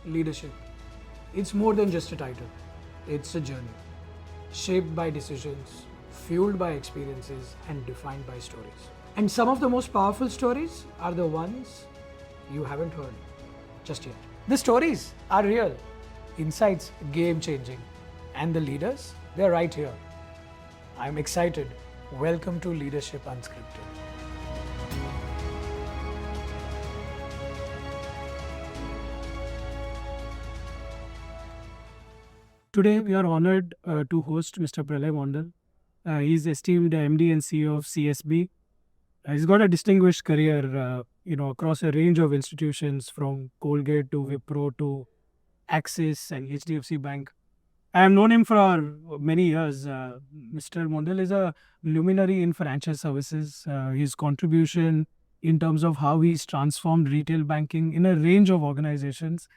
leadership. It's more than just a title. It's a journey, shaped by decisions, fueled by experiences, and defined by stories. And some of the most powerful stories are the ones you haven't heard just yet. The stories are real, insights game changing, and the leaders, they're right here. I'm excited. Welcome to Leadership Unscripted. Today, we are honored to host Mr. Pralay Mondal. He's esteemed MD and CEO of CSB. He's got a distinguished career, across a range of institutions from Colgate to Wipro to Axis and HDFC Bank. I have known him for many years. Mr. Mondal is a luminary in financial services. His contribution in terms of how he's transformed retail banking in a range of organizations.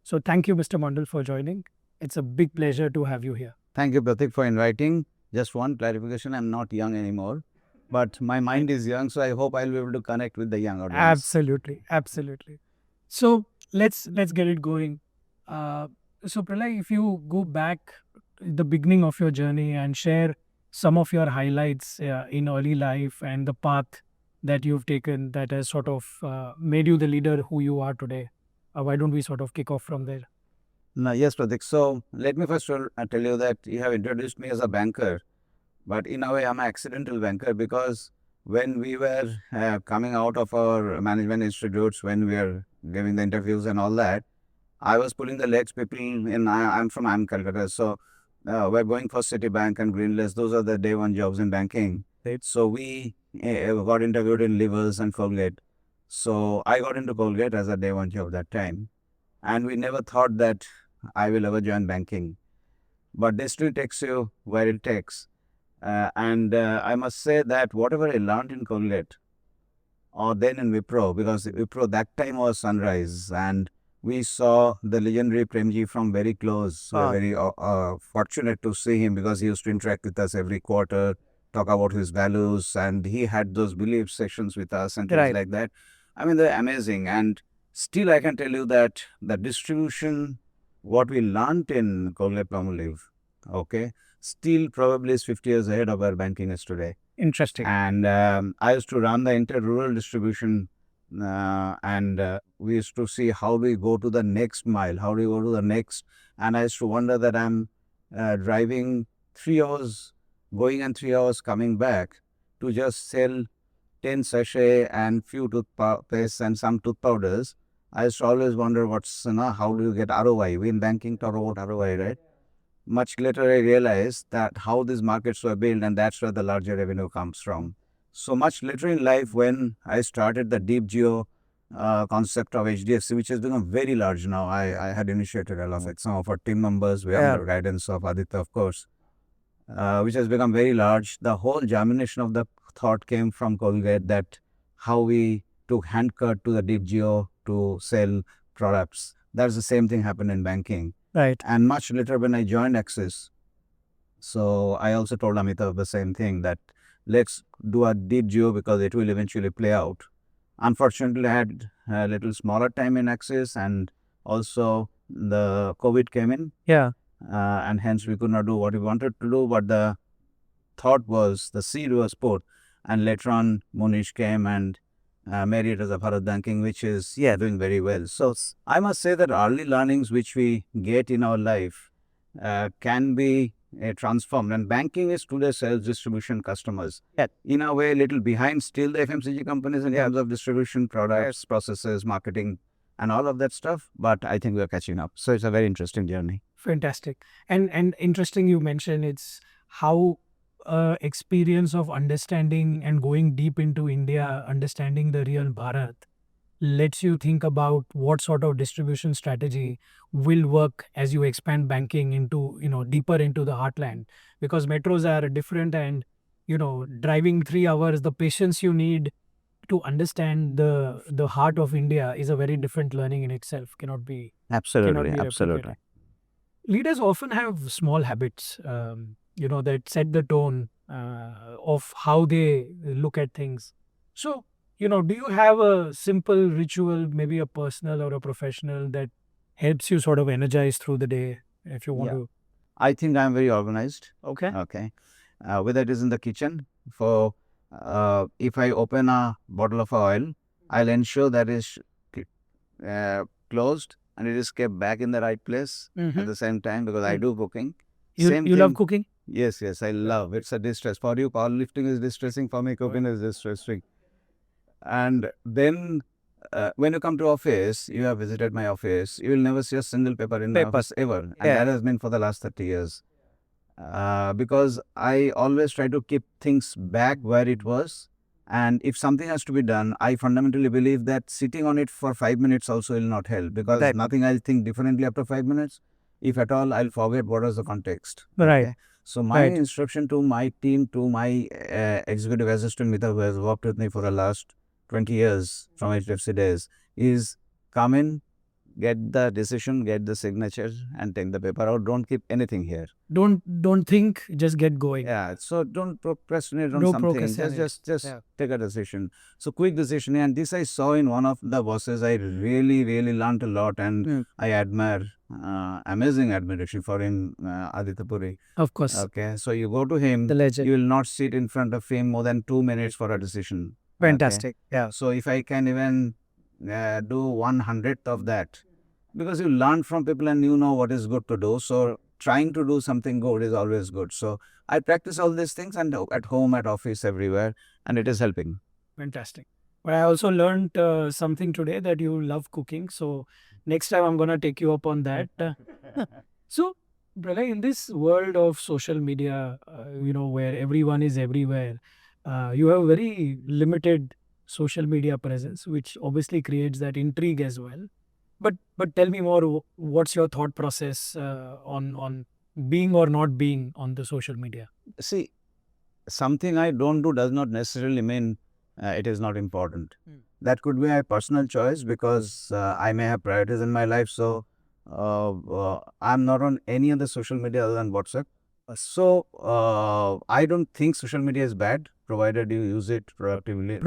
So thank you, Mr. Mondal, for joining. It's a big pleasure to have you here. Thank you, Pratik, for inviting. Just one clarification, I'm not young anymore, but my mind is young, so I hope I'll be able to connect with the young audience. Absolutely. So let's get it going. So Pralay, if you go back the beginning of your journey and share some of your highlights in early life and the path that you've taken that has sort of made you the leader who you are today. Why don't we sort of kick off from there? Yes, Pratik. So let me first tell you that you have introduced me as a banker, but in a way I'm an accidental banker because when we were coming out of our management institutes, when we were giving the interviews and all that, I was pulling the legs. People I'm from Calcutta, so we're going for Citibank and Greenless. Those are the day one jobs in banking. Right. So we got interviewed in Livers and Colgate. So I got into Colgate as a day one job that time, and we never thought that I will ever join banking. But destiny takes you where it takes. And I must say that whatever I learned in Colgate or then in Wipro, because Wipro that time was Sunrise and we saw the legendary Premji from very close. We were very fortunate to see him because he used to interact with us every quarter, talk about his values, and he had those belief sessions with us and things like that. I mean, they're amazing. And still, I can tell you that the distribution, what we learned in Colgate Palmolive, still probably is 50 years ahead of where banking is today. Interesting. And I used to run the inter-rural distribution and we used to see how we go to the next mile, how do we go to the next. And I used to wonder that I'm driving 3 hours, going and 3 hours coming back to just sell 10 sachet and few toothpaste and some tooth powders. I used to always wonder how do you get ROI? We in banking talk about ROI, right? Much later I realized that how these markets were built and that's where the larger revenue comes from. So much later in life when I started the deep geo concept of HDFC, which has become very large now. I had initiated a lot of it. Some of our team members, we have the guidance of Aditya, of course, which has become very large. The whole germination of the thought came from Colgate that how we took handcut to the deep geo to sell products. That's the same thing happened in banking. Right. And much later when I joined Axis, so I also told Amitabh the same thing that let's do a deep geo because it will eventually play out. Unfortunately, I had a little smaller time in Axis and also the COVID came in. And hence we could not do what we wanted to do, but the thought was, the seed was put, and later on Monish came and made it as a Bharat Banking, which is doing very well. So I must say that early learnings which we get in our life can be transformed, and banking is today sales distribution customers. In a way, a little behind still the FMCG companies in terms of distribution, products, processes, marketing, and all of that stuff. But I think we're catching up. So it's a very interesting journey. Fantastic. And interesting you mentioned it's how experience of understanding and going deep into India, understanding the real Bharat, lets you think about what sort of distribution strategy will work as you expand banking into, deeper into the heartland. Because metros are different and, driving 3 hours, the patience you need to understand the heart of India is a very different learning in itself. Cannot be replicated. Leaders often have small habits, that set the tone of how they look at things. So, do you have a simple ritual, maybe a personal or a professional, that helps you sort of energize through the day if you want Yeah. to. I think I'm very organized. Okay. Okay. Whether it is in the kitchen, if I open a bottle of oil, I'll ensure that is closed and it is kept back in the right place at the same time because I do cooking. Same You love thing. cooking? Yes, I love. It's a distress. For you, powerlifting is distressing. For me, cooking is distressing. And then when you come to office, you have visited my office, you will never see a single paper in my office ever. And that has been for the last 30 years. Because I always try to keep things back where it was. And if something has to be done, I fundamentally believe that sitting on it for 5 minutes also will not help because nothing I'll think differently after 5 minutes. If at all, I'll forget what was the context. Right. Okay? So my instruction to my team, to my executive assistant Mita, who has worked with me for the last 20 years from HDFC days, is come in, get the decision, get the signature, and take the paper out. Don't keep anything here. Don't think, just get going. Yeah. So don't procrastinate on No something. procrastinate. Just Yeah. take a decision. So quick decision. And this I saw in one of the bosses. I really, really learned a lot, and I admire, amazing admiration for him, Aditya Puri. Of course. Okay. So you go to him. The legend. You will not sit in front of him more than 2 minutes for a decision. Fantastic. Yeah. So if I can even do 1/100th of that, because you learn from people and you know what is good to do. So trying to do something good is always good. So I practice all these things and at home, at office, everywhere, and it is helping. Fantastic. But I also learned something today that you love cooking. So next time I'm gonna take you up on that. So, Pralay, in this world of social media, where everyone is everywhere, you have very limited social media presence, which obviously creates that intrigue as well. But tell me more. What's your thought process on being or not being on the social media? See, something I don't do does not necessarily mean it is not important. That could be my personal choice because I may have priorities in my life. So I'm not on any other social media other than WhatsApp. So I don't think social media is bad, provided you use it productively.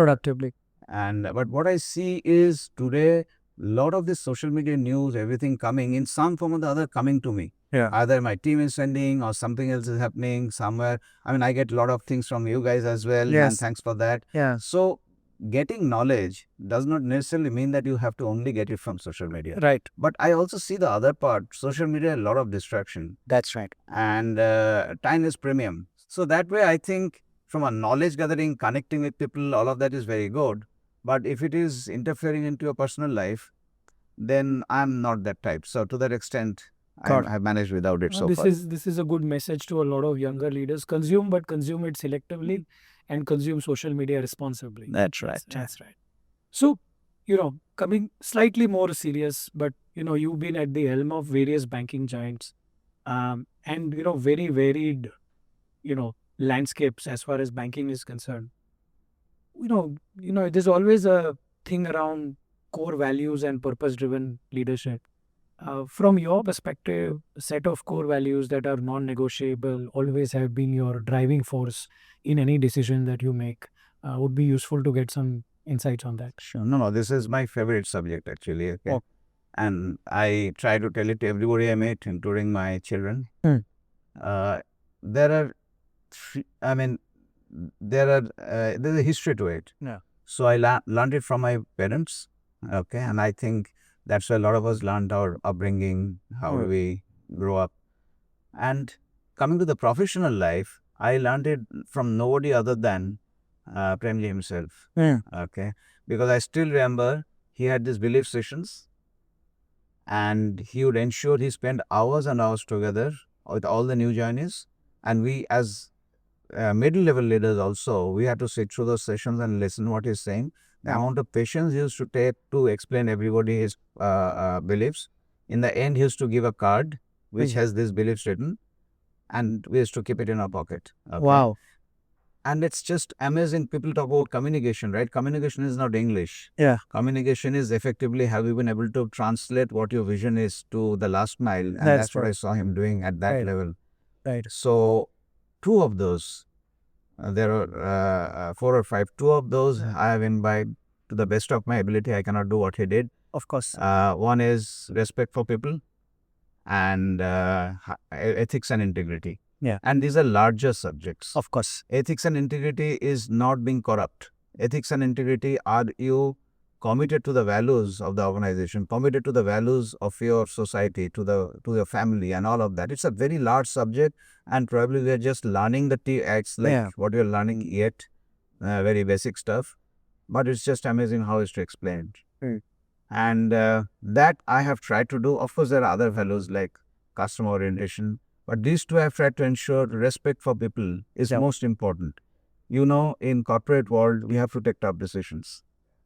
But what I see is today, a lot of this social media news, everything coming in some form or the other coming to me. Yeah. Either my team is sending or something else is happening somewhere. I mean, I get a lot of things from you guys as well. Yes. And thanks for that. Yeah. So getting knowledge does not necessarily mean that you have to only get it from social media. Right. But I also see the other part. Social media, a lot of distraction. That's right. And time is premium. So that way, I think from a knowledge gathering, connecting with people, all of that is very good. But if it is interfering into your personal life, then I'm not that type. So to that extent, I've managed without it so far. This is a good message to a lot of younger leaders. Consume, but consume it selectively and consume social media responsibly. That's right. That's right. So, coming slightly more serious, but, you've been at the helm of various banking giants and, very varied, landscapes as far as banking is concerned. There's always a thing around core values and purpose-driven leadership. From your perspective, a set of core values that are non-negotiable always have been your driving force in any decision that you make. Would be useful to get some insights on that. Sure. No, this is my favorite subject actually. Okay. Oh. And I try to tell it to everybody I meet, including my children. There are, there's a history to it. Yeah. So I learned it from my parents. Okay. And I think that's where a lot of us learned our upbringing, how we grow up. And coming to the professional life, I learned it from nobody other than Premji himself. Okay. Because I still remember he had these belief sessions and he would ensure he spent hours and hours together with all the new joinees. And we as middle-level leaders also, we had to sit through those sessions and listen what he's saying. The amount of patience he used to take to explain everybody his beliefs. In the end, he used to give a card which has these beliefs written, and we used to keep it in our pocket. Okay? Wow. And it's just amazing. People talk about communication, right? Communication is not English. Yeah. Communication is effectively have you been able to translate what your vision is to the last mile. And that's what I saw him doing at that level. Right. So, two of those, there are 4 or 5, two of those I have imbibed to the best of my ability. I cannot do what he did. Of course. One is respect for people and ethics and integrity. Yeah. And these are larger subjects. Of course. Ethics and integrity is not being corrupt. Ethics and integrity, are you committed to the values of the organization, committed to the values of your society, to your family and all of that. It's a very large subject, and probably we are just learning the It's like Yeah. what you're learning yet, very basic stuff. But it's just amazing how it's explained. Hmm. And that I have tried to do. Of course, there are other values like customer orientation, but these two I have tried to ensure respect for people is Yeah. most important. You know, in corporate world, we have to take tough decisions,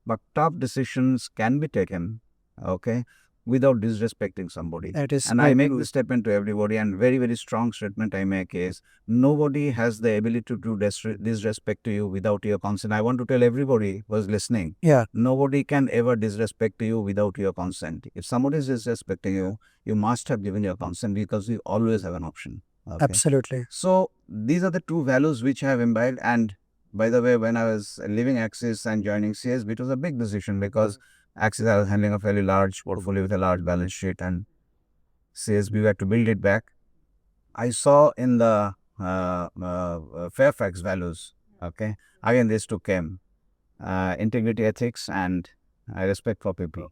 but tough decisions can be taken, okay, without disrespecting somebody. That is And I very make true. this statement to everybody, and very, very strong statement I make is nobody has the ability to do disrespect to you without your consent. I want to tell everybody who is listening, Yeah. nobody can ever disrespect you without your consent. If somebody is disrespecting you, you must have given your consent, because you always have an option. Okay? Absolutely. So these are the two values which I have imbibed. And by the way, when I was leaving Axis and joining CSB, it was a big decision, because Axis, I was handling a fairly large portfolio with a large balance sheet, and CSB, we had to build it back. I saw in the Fairfax values, okay, again these two came, integrity, ethics, and respect for people.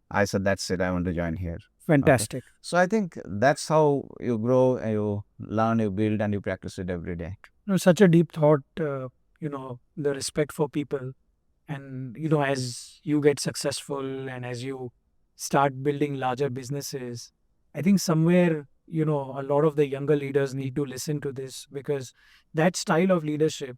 I said, that's it, I want to join here. Fantastic. So I think that's how you grow, and you learn, you build, and you practice it every day. Such a deep thought, the respect for people. And, as you get successful and as you start building larger businesses, I think somewhere, a lot of the younger leaders need to listen to this, because that style of leadership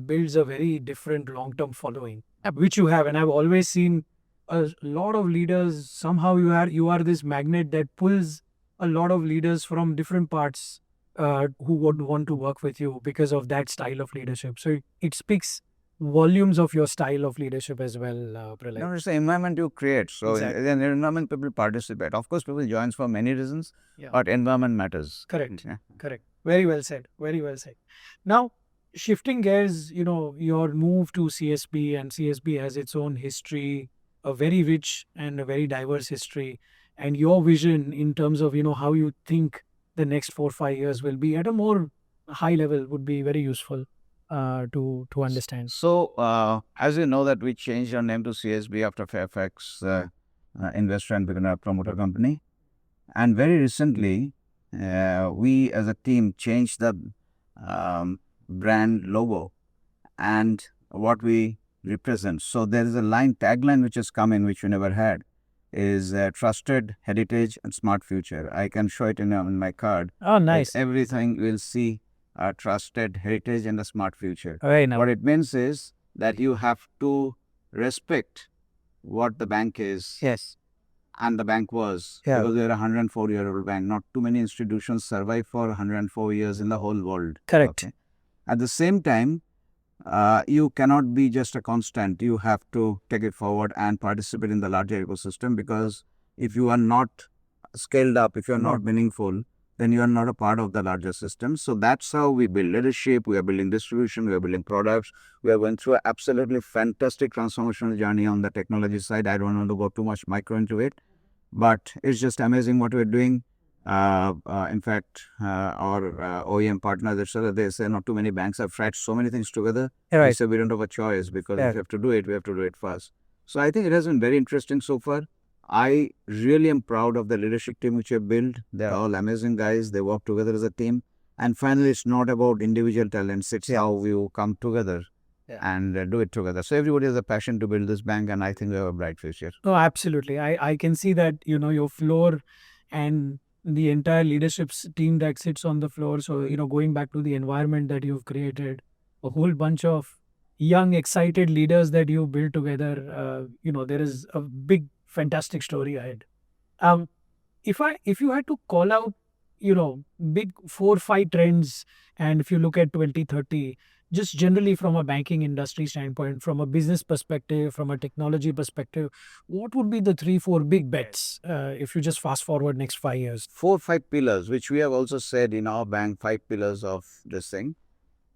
builds a very different long-term following, which you have. And I've always seen a lot of leaders, somehow you are this magnet that pulls a lot of leaders from different parts who would want to work with you because of that style of leadership. So it speaks volumes of your style of leadership as well, Pralay. No, it's the environment you create. So Exactly. in the environment, people participate. Of course, people join for many reasons, Yeah. but environment matters. Correct. Yeah. Correct. Very well said. Very well said. Now, shifting gears, your move to CSB, and CSB has its own history, a very rich and a very diverse history, and your vision in terms of, how you think the next 4 or 5 years will be at a more high level would be very useful to understand. So, as you know that we changed our name to CSB after Fairfax investor and became a promoter company. And very recently, we as a team changed the brand logo and what we represent. So there is a tagline which has come in, which we never had, is trusted heritage and smart future. I can show it in my card. Oh, nice. Everything we'll see a trusted heritage and a smart future. Very nice. What it means is that you have to respect what the bank is. Yes. And the bank was, Yeah. because we're a 104-year-old bank. Not too many institutions survive for 104 years in the whole world. Correct. Okay? At the same time, you cannot be just a constant. You have to take it forward and participate in the larger ecosystem, because if you are not scaled up, if you are not meaningful, then you are not a part of the larger system. So that's how we build leadership. We are building distribution. We are building products. We are going through an absolutely fantastic transformational journey on the technology side. I don't want to go too much micro into it, but it's just amazing what we're doing. In fact, our OEM partners, etc., they say not too many banks have tried so many things together. Right. They say we don't have a choice, because if we have to do it, we have to do it fast. So I think it has been very interesting so far. I really am proud of the leadership team which we have built. They're all amazing guys. They work together as a team. And finally, it's not about individual talents. It's how you come together and do it together. So everybody has a passion to build this bank, and I think we have a bright future. Oh, absolutely. I can see that, your floor and the entire leadership team that sits on the floor. So, going back to the environment that you've created, a whole bunch of young, excited leaders that you built together, there is a big, fantastic story ahead. If you had to call out, big 4 or 5 trends, and if you look at 2030, just generally from a banking industry standpoint, from a business perspective, from a technology perspective, what would be the 3 or 4 big bets if you just fast forward next 5 years? 4 or 5 pillars, which we have also said in our bank, 5 pillars of this thing.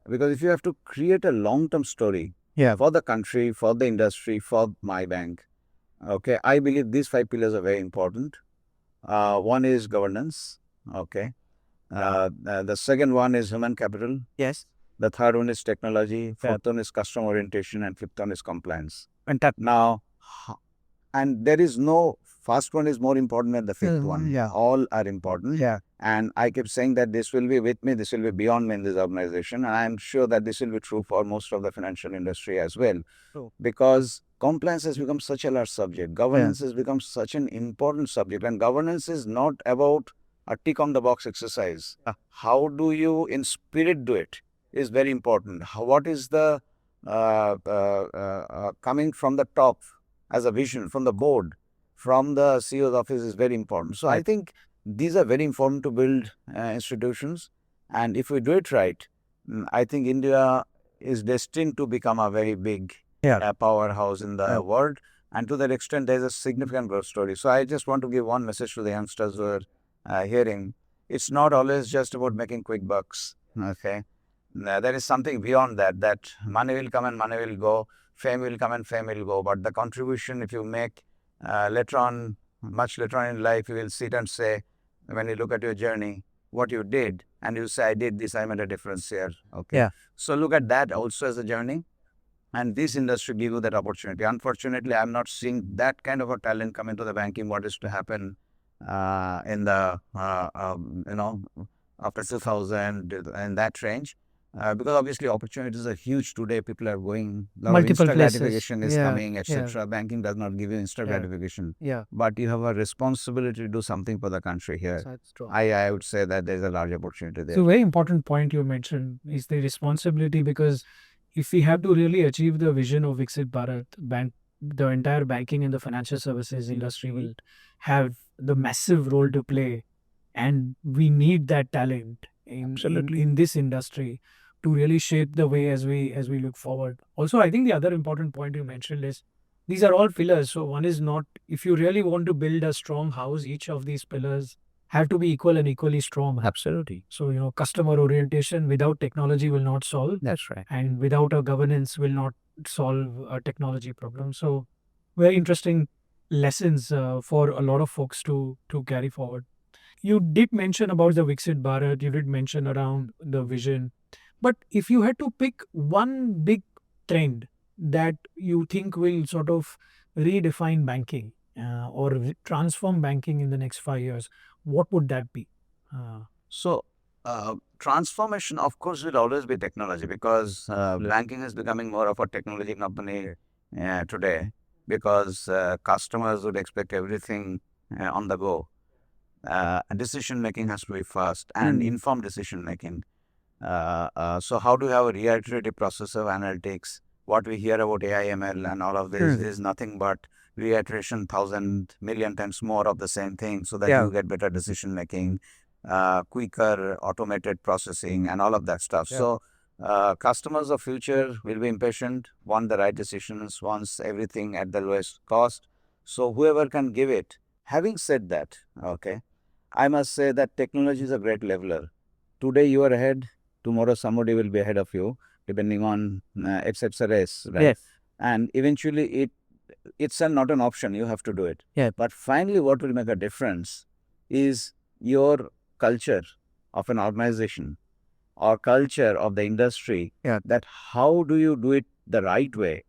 Because if you have to create a long-term story for the country, for the industry, for my bank, Okay, I believe these 5 pillars are very important. One is governance. Okay. The second one is human capital. Yes. The third one is technology. Fourth one is customer orientation, and fifth one is compliance. Fantastic. Now, and there is no first one is more important than the fifth one. Yeah. All are important. Yeah. And I keep saying that this will be with me, this will be beyond me in this organization. And I'm sure that this will be true for most of the financial industry as well. True. Because compliance has become such a large subject. Governance has become such an important subject. And governance is not about a tick on the box exercise. How do you in spirit do it is very important. What is the coming from the top as a vision from the board, from the CEO's office is very important. So I think these are very important to build institutions. And if we do it right, I think India is destined to become a very big powerhouse in the world. And to that extent, there's a significant growth story. So I just want to give one message to the youngsters who are hearing. It's not always just about making quick bucks. Okay. There is something beyond that, that money will come and money will go, fame will come and fame will go. But the contribution, if you make later on, much later on in life, you will sit and say, when you look at your journey, what you did, and you say, I did this, I made a difference here. Okay. Yeah. So look at that also as a journey. And this industry give you that opportunity. Unfortunately, I'm not seeing that kind of a talent come into the banking. What is to happen in the, after 2000 and that range. Because obviously opportunities are huge today. People are going, Multiple instant places. gratification is Yeah, coming, etc. Banking does not give you instant Yeah. gratification. Yeah. But you have a responsibility to do something for the country here. That's true. I would say that there's a large opportunity there. So very important point you mentioned is the responsibility, because if we have to really achieve the vision of Viksit Bharat, the entire banking and the financial services industry will have the massive role to play, and we need that talent in this industry to really shape the way as we look forward. Also, I think the other important point you mentioned is these are all pillars. So one is not, if you really want to build a strong house, each of these pillars have to be equal and equally strong. Absolutely. So, customer orientation without technology will not solve. That's right. And without a governance will not solve a technology problem. So very interesting lessons for a lot of folks to carry forward. You did mention about the Viksit Bharat, you did mention around the vision. But if you had to pick one big trend that you think will sort of redefine banking or transform banking in the next 5 years, what would that be? So, transformation, of course, will always be technology, because banking is becoming more of a technology company today, because customers would expect everything on the go. Decision making has to be fast and informed decision making. So how do you have a reiterative process of analytics? What we hear about AI, ML and all of this is nothing but reiteration 1,000,000,000 times more of the same thing, so that you get better decision making, quicker automated processing and all of that stuff. So customers of future will be impatient, want the right decisions, wants everything at the lowest cost. So whoever can give it. Having said that, okay, I must say that technology is a great leveler. Today you are ahead, tomorrow somebody will be ahead of you, depending on it's a race, right? Yes. And eventually it's not an option, you have to do it. Yeah. But finally what will make a difference is your culture of an organization or culture of the industry, that how do you do it the right way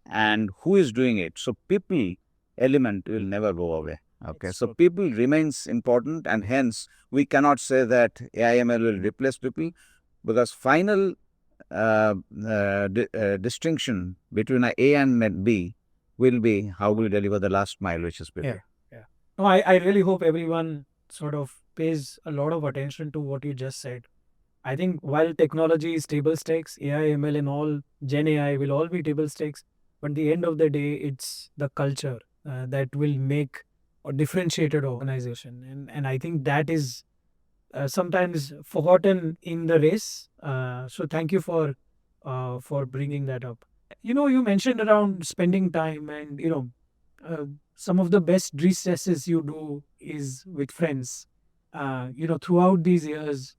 and who is doing it. So people element will never go away. Okay, so people remains important, and hence we cannot say that AIML will replace people, because final distinction between A and B will be how we deliver the last mile, which is people. Yeah. No, I really hope everyone sort of pays a lot of attention to what you just said. I think while technology is table stakes, AI, ML and all, Gen AI will all be table stakes. But at the end of the day, it's the culture that will make a differentiated organization. And I think that is sometimes forgotten in the race. So thank you for bringing that up. You mentioned around spending time, and some of the best recesses you do is with friends. Throughout these years,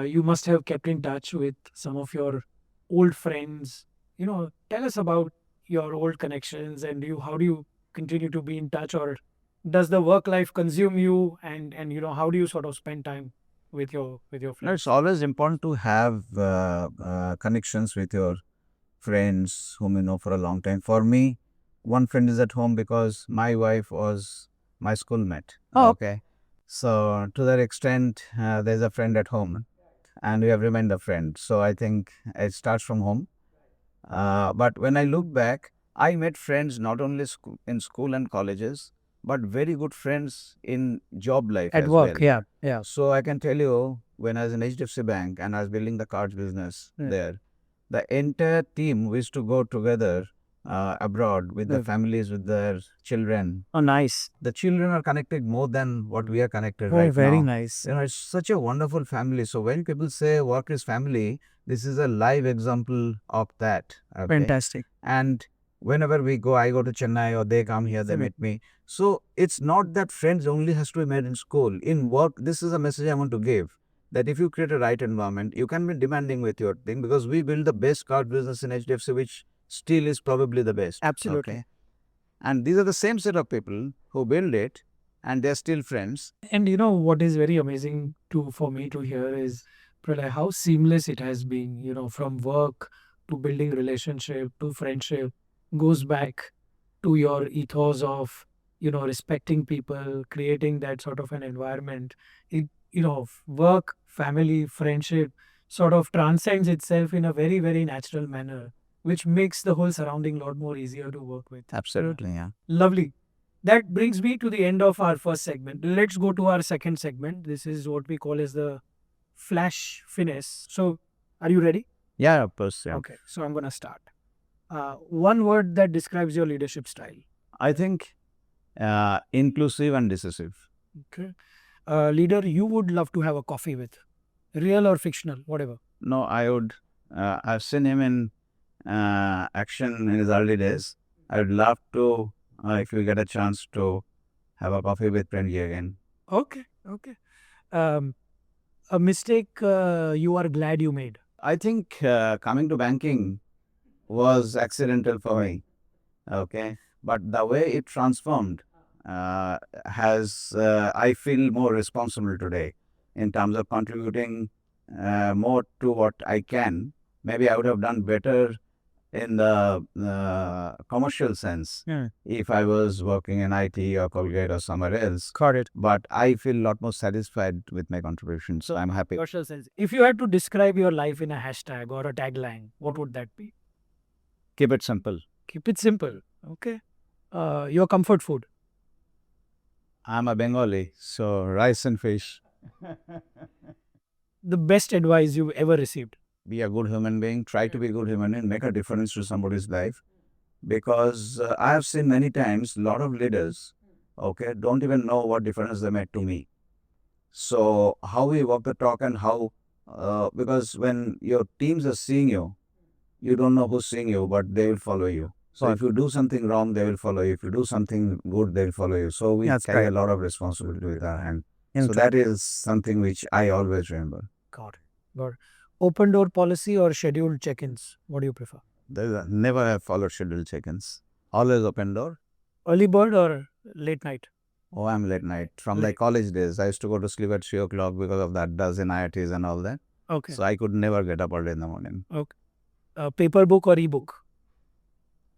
you must have kept in touch with some of your old friends. Tell us about your old connections, and how do you continue to be in touch, or does the work life consume you? And how do you sort of spend time with your No, it's friends? always important to have connections with your friends whom you know for a long time. For me, one friend is at home because my wife was my schoolmate. Oh, Okay. So to that extent, there's a friend at home and we have remained a friend. So I think it starts from home. But when I look back, I met friends not only in school and colleges, but very good friends in job life at as work, well. yeah. So I can tell you, when I was in HDFC Bank and I was building the cards business there, the entire team we used to go together abroad with the families, with their children. Oh, nice. The children are connected more than what we are connected Oh, right very now. nice. You know, it's such a wonderful family. So when people say work is family, this is a live example of that. Okay. Fantastic. And whenever we go, I go to Chennai or they come here, they meet me. So it's not that friends only has to be made in school. In work, this is a message I want to give. That if you create a right environment, you can be demanding with your thing, because we build the best card business in HDFC, which still is probably the best. Absolutely. Okay. And these are the same set of people who build it and they're still friends. And what is very amazing for me to hear is, Pralay, how seamless it has been, from work to building relationship to friendship, goes back to your ethos of, respecting people, creating that sort of an environment. It, work, family, friendship sort of transcends itself in a very, very natural manner, which makes the whole surrounding a lot more easier to work with. Absolutely, yeah. Lovely. That brings me to the end of our first segment. Let's go to our second segment. This is what we call as the flash finesse. So, are you ready? Yeah, of course. Yeah. Okay, so I'm going to start. One word that describes your leadership style. I think inclusive and decisive. Okay. Leader you would love to have a coffee with, real or fictional, whatever. No, I would. I've seen him in action in his early days. I would love to, if you get a chance to have a coffee with Pralay again. Okay, okay. A mistake you are glad you made. I think coming to banking was accidental for me. Okay. But the way it transformed I feel more responsible today in terms of contributing more to what I can. Maybe I would have done better in the commercial sense if I was working in IT or Colgate or somewhere else. Got it. But I feel a lot more satisfied with my contribution. So I'm happy. Commercial sense. If you had to describe your life in a hashtag or a tagline, what would that be? Keep it simple. Keep it simple. Okay. Your comfort food. I'm a Bengali, so rice and fish. The best advice you've ever received. Be a good human being, try to be a good human being, make a difference to somebody's life. Because I have seen many times a lot of leaders, okay, don't even know what difference they made to me. So how we walk the talk and how, because when your teams are seeing you, you don't know who's seeing you, but they will follow you. So if you do something wrong, they will follow you. If you do something good, they will follow you. So we carry a lot of responsibility with our hand. So that is something which I always remember. Got it. Got it. Open door policy or scheduled check-ins? What do you prefer? Never have followed scheduled check-ins. Always open door. Early bird or late night? Oh, I'm late night. From my college days, I used to go to sleep at 3 o'clock because of that dozen IITs and all that. Okay. So I could never get up early in the morning. Okay. Paper book or ebook?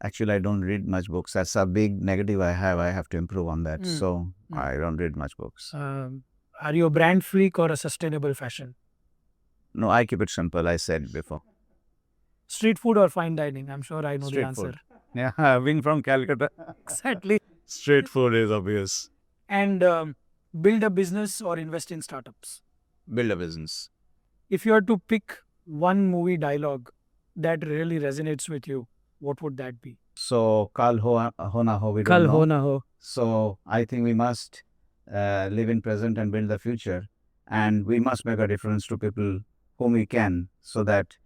Actually, I don't read much books. That's a big negative I have. I have to improve on that. So I don't read much books. Are you a brand freak or a sustainable fashion? No, I keep it simple. I said before. Street food or fine dining? I'm sure I know Street the answer. food. Yeah, being from Calcutta. Exactly. Street food is obvious. And build a business or invest in startups? Build a business. If you had to pick one movie dialogue that really resonates with you, what would that be? So, Kal ho na ho, we Kal don't ho know. na ho. So, I think we must live in present and build the future. And we must make a difference to people whom we can, so that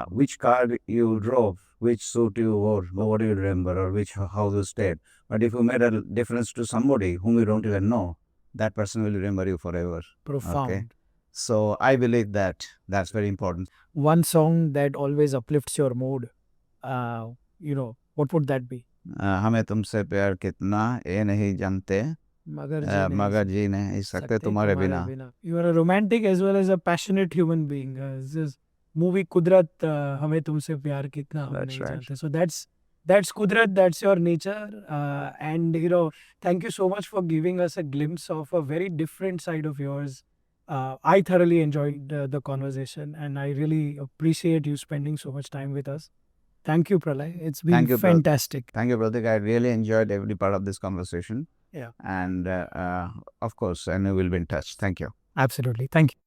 which car you drove, which suit you wore, nobody will remember, or which house you stayed. But if you made a difference to somebody whom you don't even know, that person will remember you forever. Profound. Okay? So I believe that that's very important. One song that always uplifts your mood, what would that be? हमें तुमसे प्यार कितना ये नहीं जानते मगर जी नहीं सकते तुम्हारे बिना. You are a romantic as well as a passionate human being. This movie Kudrat, हमें तुमसे प्यार कितना हम That's नहीं right. जानते. So that's Kudrat, that's your nature. And thank you so much for giving us a glimpse of a very different side of yours. I thoroughly enjoyed the conversation, and I really appreciate you spending so much time with us. Thank you, Pralay. It's been Thank you, Pratik. fantastic. Thank you, Pratik. I really enjoyed every part of this conversation. Yeah. And of course, and we will be in touch. Thank you. Absolutely. Thank you.